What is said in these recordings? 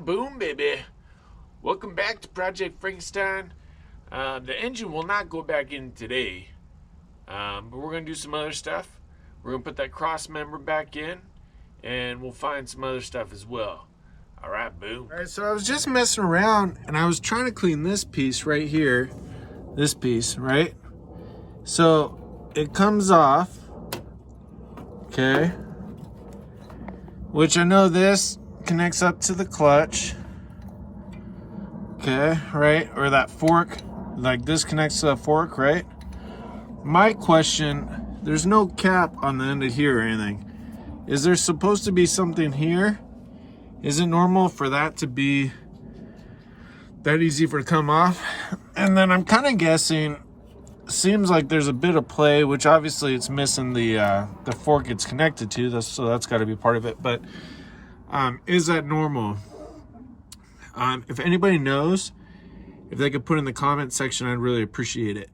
boom, baby. Welcome back to Project Frankenstein. The engine will not go back in today, but we're going to do some other stuff. We're going to put that cross member back in, and we'll find some other stuff as well. All right, boom. All right, so I was just messing around, and I was trying to clean this piece right here. This piece, right? So it comes off, okay? Which I know this connects up to the clutch, okay, right? Or that fork, like this connects to the fork, right? My question, there's no cap on the end of here or anything. Is there supposed to be something here? Is it normal for that to be that easy for it to come off? And then I'm kind of guessing, seems like there's a bit of play, which obviously it's missing the fork it's connected to, so that's got to be part of it. But is that normal? If anybody knows, if they could put in the comment section, I'd really appreciate it.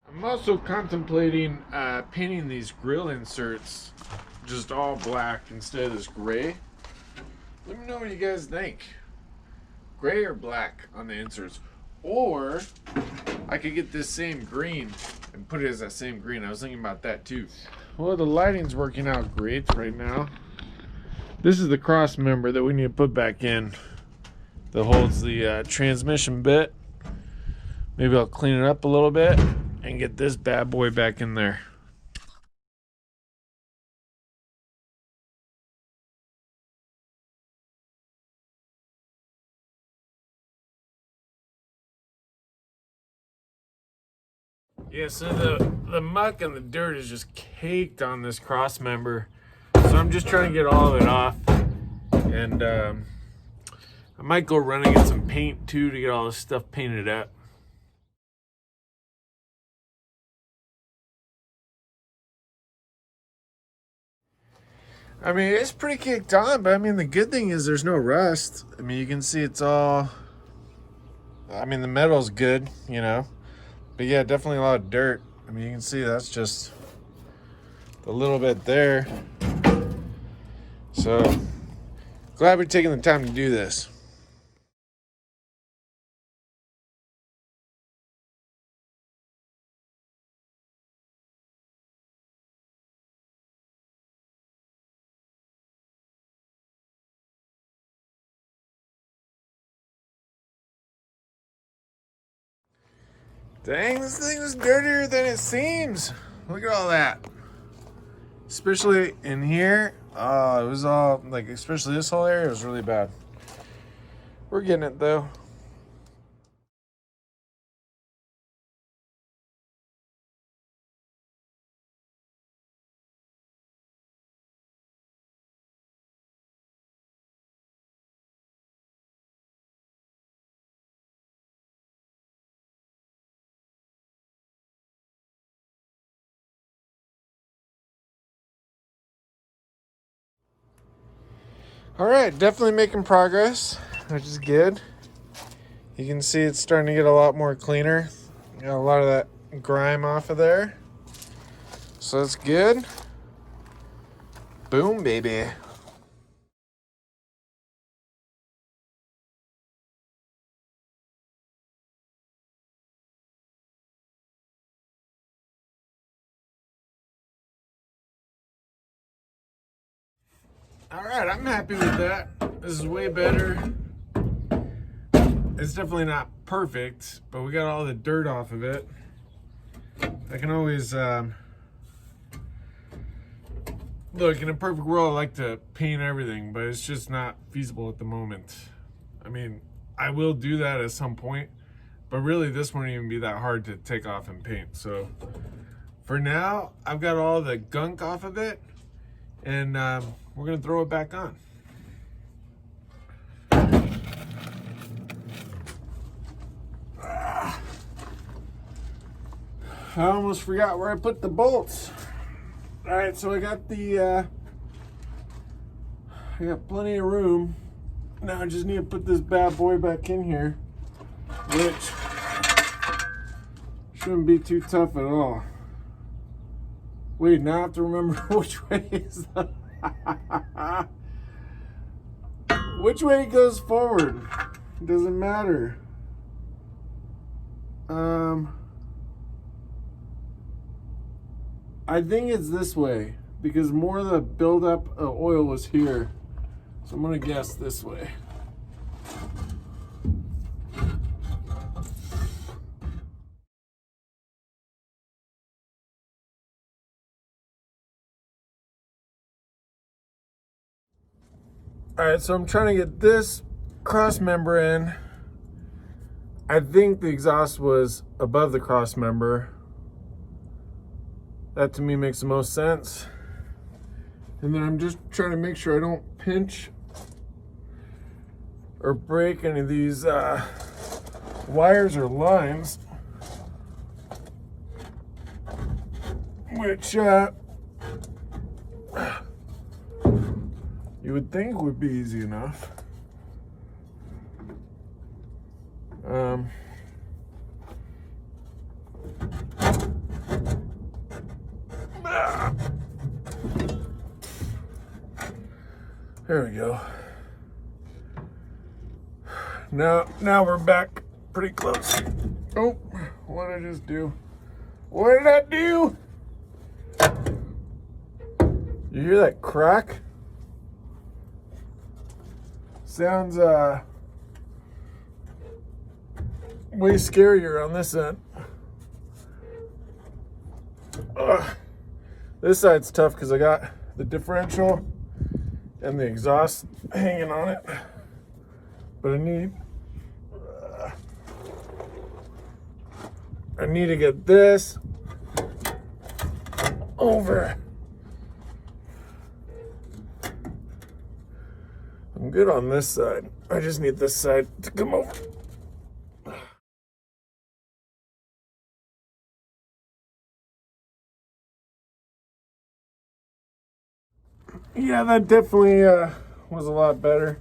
I'm also contemplating painting these grill inserts just all black instead of this gray. Let me know what you guys think. Gray or black on the inserts. Or I could get this same green and put it as that same green. I was thinking about that too. Well, the lighting's working out great right now. This is the cross member that we need to put back in that holds the transmission bit. Maybe I'll clean it up a little bit and get this bad boy back in there. Yeah, so the muck and the dirt is just caked on this cross member. So I'm just trying to get all of it off. And I might go run and get some paint too to get all this stuff painted up. I mean, it's pretty kicked on, but I mean, the good thing is there's no rust. I mean, you can see it's all, I mean, the metal's good, you know, but yeah, definitely a lot of dirt. I mean, you can see that's just a little bit there. So glad we're taking the time to do this. Dang, this thing is dirtier than it seems. Look at all that. Especially in here. It was all, like, especially this whole area was really bad. We're getting it, though. All right, definitely making progress, which is good. You can see it's starting to get a lot more cleaner. Got a lot of that grime off of there. So that's good. Boom, baby. All right, I'm happy with that. This is way better. It's definitely not perfect, but we got all the dirt off of it. I can always, look, in a perfect world, I like to paint everything, but it's just not feasible at the moment. I mean, I will do that at some point, but really this won't even be that hard to take off and paint. So for now, I've got all the gunk off of it, and we're gonna throw it back on. I almost forgot where I put the bolts. All right, so I got plenty of room. Now I just need to put this bad boy back in here, which shouldn't be too tough at all. Wait, now I have to remember which way is the... Which way goes forward? It doesn't matter. I think it's this way because more of the buildup of oil was here. So I'm gonna guess this way. All right, so I'm trying to get this cross member in. I think the exhaust was above the cross member. That to me makes the most sense. And then I'm just trying to make sure I don't pinch or break any of these wires or lines, which you would think would be easy enough. There we go. Now we're back pretty close. Oh, what did I just do? What did I do? You hear that crack? Sounds way scarier on this end. This side's tough because I got the differential and the exhaust hanging on it. But I need to get this over. I'm good on this side. I just need this side to come over. Yeah, that definitely was a lot better.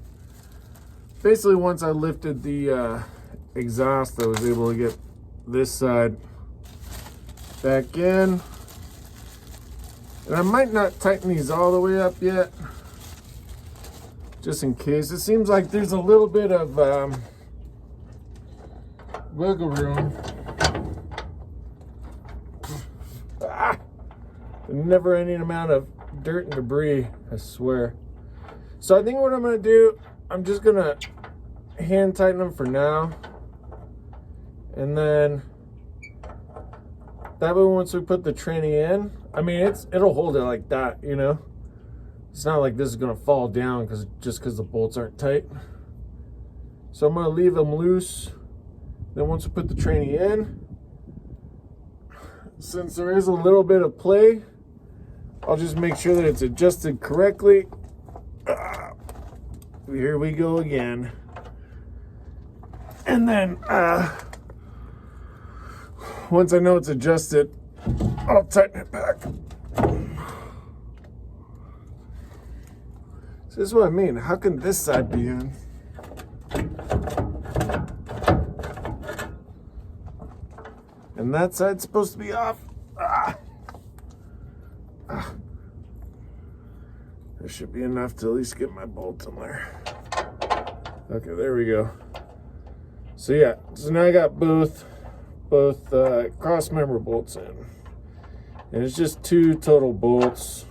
Basically, once I lifted the exhaust, I was able to get this side back in. And I might not tighten these all the way up yet, just in case. It seems like there's a little bit of wiggle room. A never-ending amount of dirt and debris, I swear. So I think what I'm gonna do, I'm just gonna hand tighten them for now, and then that way once we put the tranny in, I mean it'll hold it like that, you know. It's not like this is gonna fall down just because the bolts aren't tight. So I'm gonna leave them loose. Then once we put the tranny in, since there is a little bit of play, I'll just make sure that it's adjusted correctly. Here we go again. And then once I know it's adjusted, I'll tighten it back. So this is what I mean. How can this side be in? And that side's supposed to be off. There should be enough to at least get my bolts in there. Okay, there we go. So yeah, so now I got both cross member bolts in. And it's just 2 total bolts.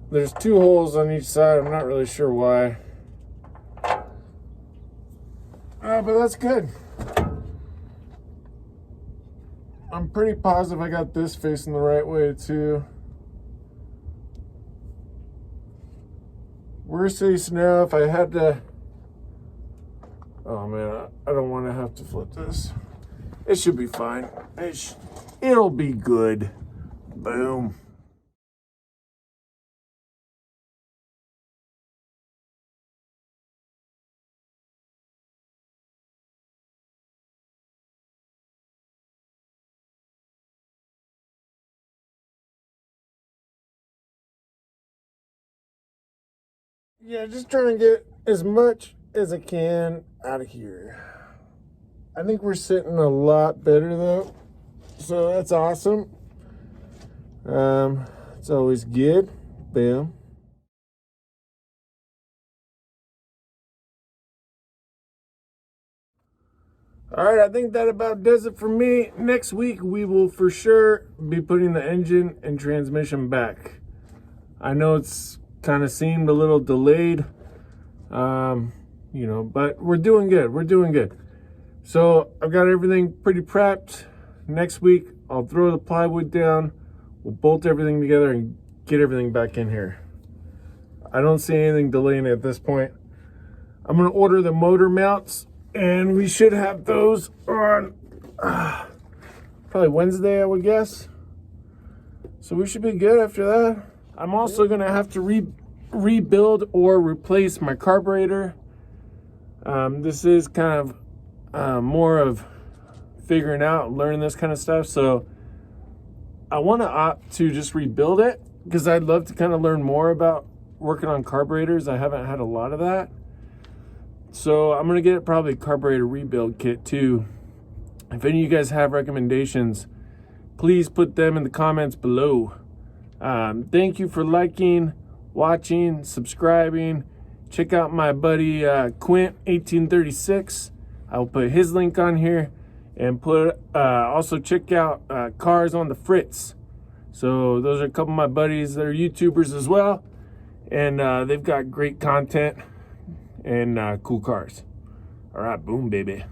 There's 2 holes on each side. I'm not really sure why. But that's good. I'm pretty positive I got this facing the right way too. Worst case scenario, if I had to... Oh man, I don't want to have to flip this. It should be fine. It'll be good. Boom. Yeah, just trying to get as much as I can out of here. I think we're sitting a lot better though, so that's awesome. It's always good. Boom. All right, I think that about does it for me. Next week, we will for sure be putting the engine and transmission back. I know it's kind of seemed a little delayed, but we're doing good. We're doing good. So I've got everything pretty prepped. Next week, I'll throw the plywood down. We'll bolt everything together and get everything back in here. I don't see anything delaying it at this point. I'm going to order the motor mounts, and we should have those on probably Wednesday, I would guess. So we should be good after that. I'm also going to have to rebuild or replace my carburetor. This is kind of more of figuring out, learning this kind of stuff. So I want to opt to just rebuild it because I'd love to kind of learn more about working on carburetors. I haven't had a lot of that. So I'm going to get probably a carburetor rebuild kit too. If any of you guys have recommendations, please put them in the comments below. Thank you for liking, watching, subscribing. Check out my buddy Quint 1836. I'll put his link on here, and also check out Cars on the Fritz. So those are a couple of my buddies that are YouTubers as well, and they've got great content and cool cars. All right, boom, baby.